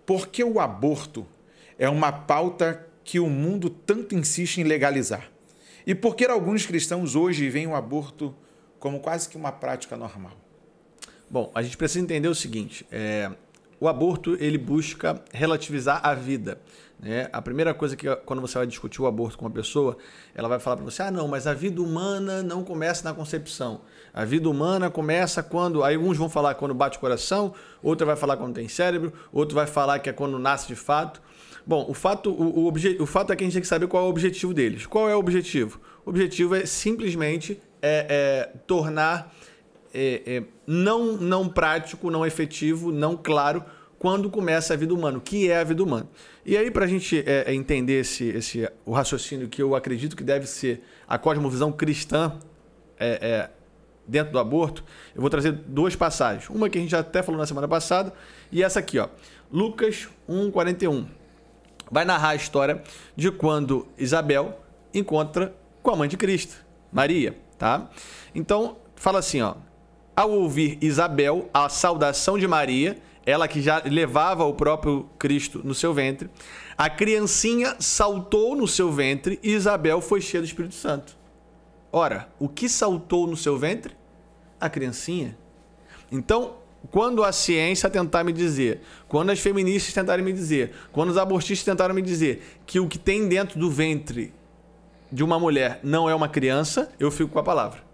por que o aborto é uma pauta que o mundo tanto insiste em legalizar? E por que alguns cristãos hoje veem o aborto como quase que uma prática normal? Bom, a gente precisa entender o seguinte, o aborto ele busca relativizar a vida. Né? A primeira coisa que quando você vai discutir o aborto com uma pessoa, ela vai falar para você, não, mas a vida humana não começa na concepção. A vida humana começa quando... Aí alguns vão falar quando bate o coração, outro vai falar quando tem cérebro, outro vai falar que é quando nasce de fato. Bom, o fato é que a gente tem que saber qual é o objetivo deles. Qual é o objetivo? O objetivo é simplesmente tornar não prático, não efetivo, não claro quando começa a vida humana, o que é a vida humana. E aí, para a gente entender o raciocínio que eu acredito que deve ser a cosmovisão cristã dentro do aborto, eu vou trazer duas passagens. Uma que a gente já até falou na semana passada e essa aqui, ó, Lucas 1:41. Vai narrar a história de quando Isabel encontra com a mãe de Cristo, Maria, tá? Então, fala assim, ó, ao ouvir Isabel a saudação de Maria, ela que já levava o próprio Cristo no seu ventre, a criancinha saltou no seu ventre e Isabel foi cheia do Espírito Santo. Ora, o que saltou no seu ventre? A criancinha. Então, quando a ciência tentar me dizer, quando as feministas tentarem me dizer, quando os abortistas tentaram me dizer que o que tem dentro do ventre de uma mulher não é uma criança, eu fico com a palavra.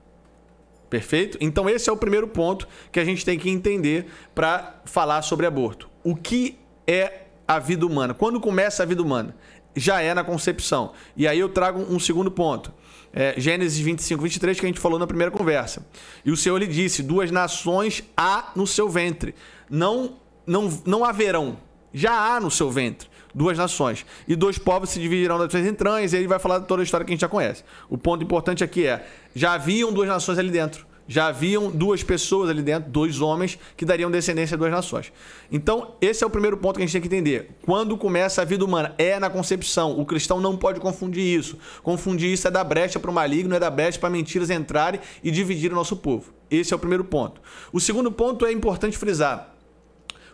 Perfeito? Então esse é o primeiro ponto que a gente tem que entender para falar sobre aborto. O que é a vida humana? Quando começa a vida humana? Já é na concepção. E aí eu trago um segundo ponto. Gênesis 25:23, que a gente falou na primeira conversa. E o Senhor lhe disse, 2 nações há no seu ventre. Não haverão. Já há no seu ventre 2 nações. E 2 povos se dividirão das suas entranhas. E ele vai falar de toda a história que a gente já conhece. O ponto importante aqui já haviam 2 nações ali dentro. Já haviam 2 pessoas ali dentro, 2 homens que dariam descendência a 2 nações. Então, esse é o primeiro ponto que a gente tem que entender. Quando começa a vida humana? É na concepção. O cristão não pode confundir isso. Confundir isso é dar brecha para o maligno, é dar brecha para mentiras entrarem e dividir o nosso povo. Esse é o primeiro ponto. O segundo ponto é importante frisar.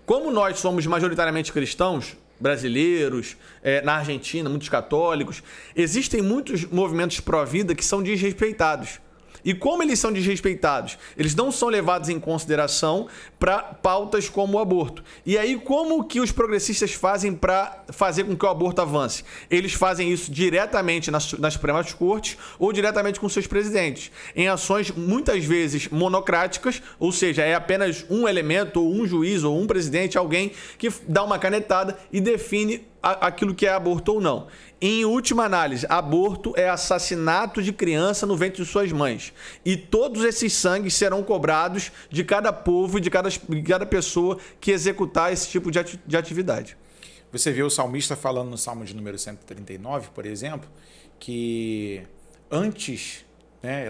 Como nós somos majoritariamente cristãos, brasileiros, na Argentina, muitos católicos, existem muitos movimentos pró-vida que são desrespeitados. E como eles são desrespeitados? Eles não são levados em consideração para pautas como o aborto. E aí, como que os progressistas fazem para fazer com que o aborto avance? Eles fazem isso diretamente nas Supremas Cortes ou diretamente com seus presidentes, em ações muitas vezes monocráticas, ou seja, é apenas um elemento, ou um juiz, ou um presidente, alguém que dá uma canetada e define aquilo que é aborto ou não. Em última análise, aborto é assassinato de criança no ventre de suas mães. E todos esses sangues serão cobrados de cada povo e de cada pessoa que executar esse tipo de atividade. Você vê o salmista falando no Salmo de número 139, por exemplo, que antes,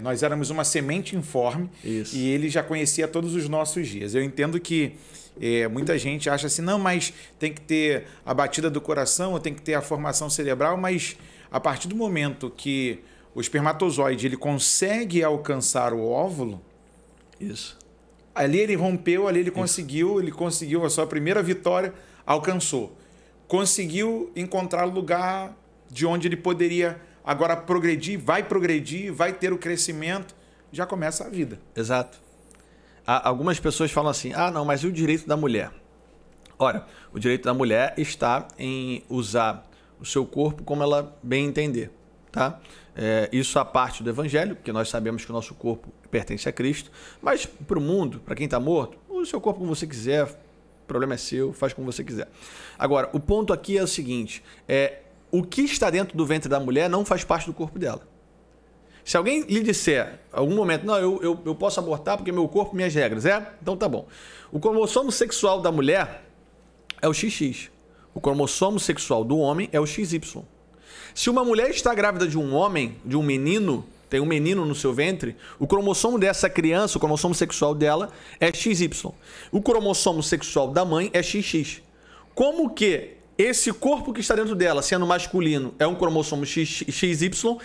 nós éramos uma semente informe. Isso. E ele já conhecia todos os nossos dias. Eu entendo que muita gente acha assim, não, mas tem que ter a batida do coração, ou tem que ter a formação cerebral, mas a partir do momento que o espermatozoide ele consegue alcançar o óvulo, isso. Ali ele rompeu, ali ele conseguiu a sua primeira vitória, alcançou. Conseguiu encontrar o lugar de onde ele poderia agora progredir, vai ter o crescimento, já começa a vida. Exato. Algumas pessoas falam assim, não, mas e o direito da mulher? Ora, o direito da mulher está em usar o seu corpo como ela bem entender, tá? Isso a parte do evangelho, porque nós sabemos que o nosso corpo pertence a Cristo, mas para o mundo, para quem está morto, use o seu corpo como você quiser, o problema é seu, faz como você quiser. Agora, o ponto aqui é o seguinte, o que está dentro do ventre da mulher não faz parte do corpo dela. Se alguém lhe disser, em algum momento, não, eu posso abortar porque meu corpo, minhas regras, então tá bom. O cromossomo sexual da mulher é o XX. O cromossomo sexual do homem é o XY. Se uma mulher está grávida de um homem, de um menino, tem um menino no seu ventre, o cromossomo dessa criança, o cromossomo sexual dela é XY. O cromossomo sexual da mãe é XX. Como que esse corpo que está dentro dela, sendo masculino, é um cromossomo XY,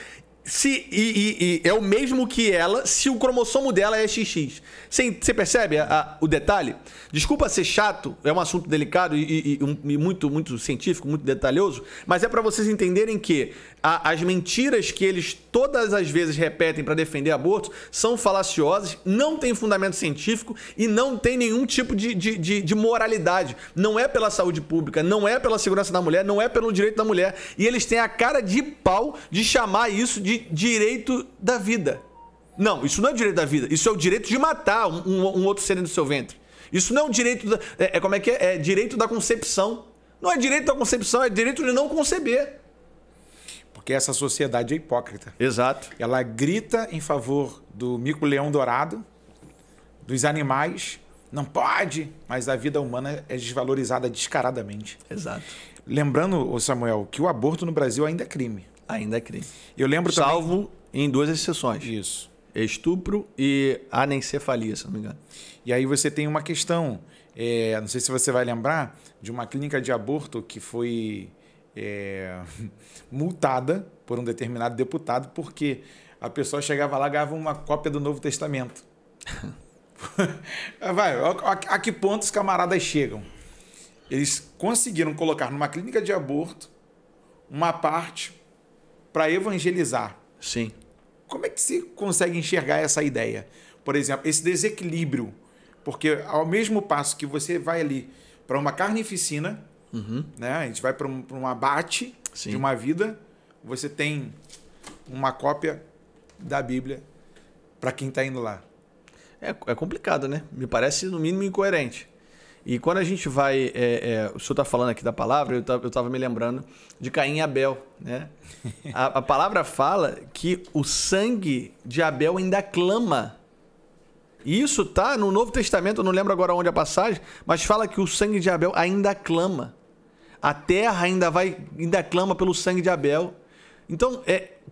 e é o mesmo que ela se o cromossomo dela é XX. Você percebe o detalhe? Desculpa ser chato, é um assunto delicado e muito, muito científico, muito detalhoso, mas é para vocês entenderem que as mentiras que eles todas as vezes repetem para defender aborto são falaciosas, não tem fundamento científico e não tem nenhum tipo de moralidade. Não é pela saúde pública, não é pela segurança da mulher, não é pelo direito da mulher. E eles têm a cara de pau de chamar isso de direito da vida. Não, isso não é direito da vida. Isso é o direito de matar um outro ser no seu ventre. Isso não é um direito... É direito da concepção. Não é direito da concepção, é direito de não conceber. Porque essa sociedade é hipócrita. Exato. Ela grita em favor do mico-leão dourado, dos animais. Não pode, mas a vida humana é desvalorizada descaradamente. Exato. Lembrando, Samuel, que o aborto no Brasil ainda é crime. Ainda é crime. Eu lembro Salvo em 2 exceções. Isso. Estupro e anencefalia, se não me engano. E aí você tem uma questão, não sei se você vai lembrar, de uma clínica de aborto que foi multada por um determinado deputado porque a pessoa chegava lá e ganhava uma cópia do Novo Testamento. A que ponto os camaradas chegam? Eles conseguiram colocar numa clínica de aborto uma parte para evangelizar. Sim. Como é que se consegue enxergar essa ideia? Por exemplo, esse desequilíbrio. Porque ao mesmo passo que você vai ali para uma carnificina, né? A gente vai para um abate de uma vida, você tem uma cópia da Bíblia para quem está indo lá. É complicado, né? Me parece, no mínimo, incoerente. E quando a gente vai... o senhor está falando aqui da palavra, eu estava me lembrando de Caim e Abel, né? A palavra fala que o sangue de Abel ainda clama. E isso está no Novo Testamento, eu não lembro agora onde é a passagem, mas fala que o sangue de Abel ainda clama. A terra ainda clama pelo sangue de Abel. Então,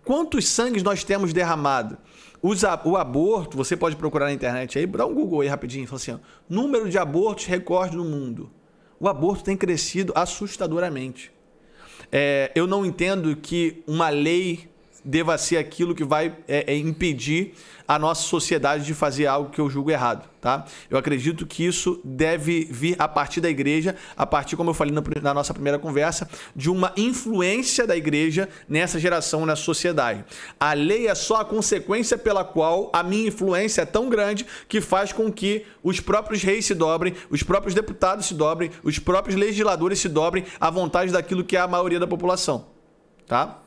quantos sangues nós temos derramado? O aborto, você pode procurar na internet aí, dá um Google aí rapidinho, fala assim, ó, número de abortos recorde no mundo. O aborto tem crescido assustadoramente. Eu não entendo que uma lei deva ser aquilo que vai impedir a nossa sociedade de fazer algo que eu julgo errado, tá? Eu acredito que isso deve vir a partir da igreja, a partir, como eu falei na nossa primeira conversa, de uma influência da igreja nessa geração, nessa sociedade. A lei é só a consequência pela qual a minha influência é tão grande que faz com que os próprios reis se dobrem, os próprios deputados se dobrem, os próprios legisladores se dobrem à vontade daquilo que é a maioria da população, tá?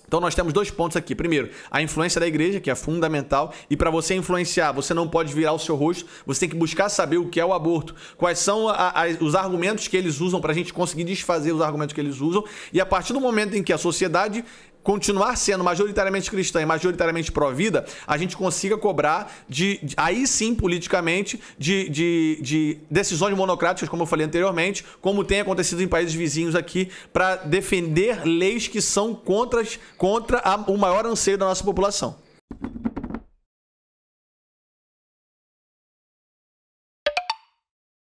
Então nós temos 2 pontos aqui. Primeiro, a influência da igreja, que é fundamental. E para você influenciar, você não pode virar o seu rosto. Você tem que buscar saber o que é o aborto. Quais são os argumentos que eles usam para a gente conseguir desfazer os argumentos que eles usam. E a partir do momento em que a sociedade continuar sendo majoritariamente cristã e majoritariamente pró-vida, a gente consiga cobrar aí sim, politicamente, de decisões monocráticas, como eu falei anteriormente, como tem acontecido em países vizinhos aqui, para defender leis que são contra o maior anseio da nossa população.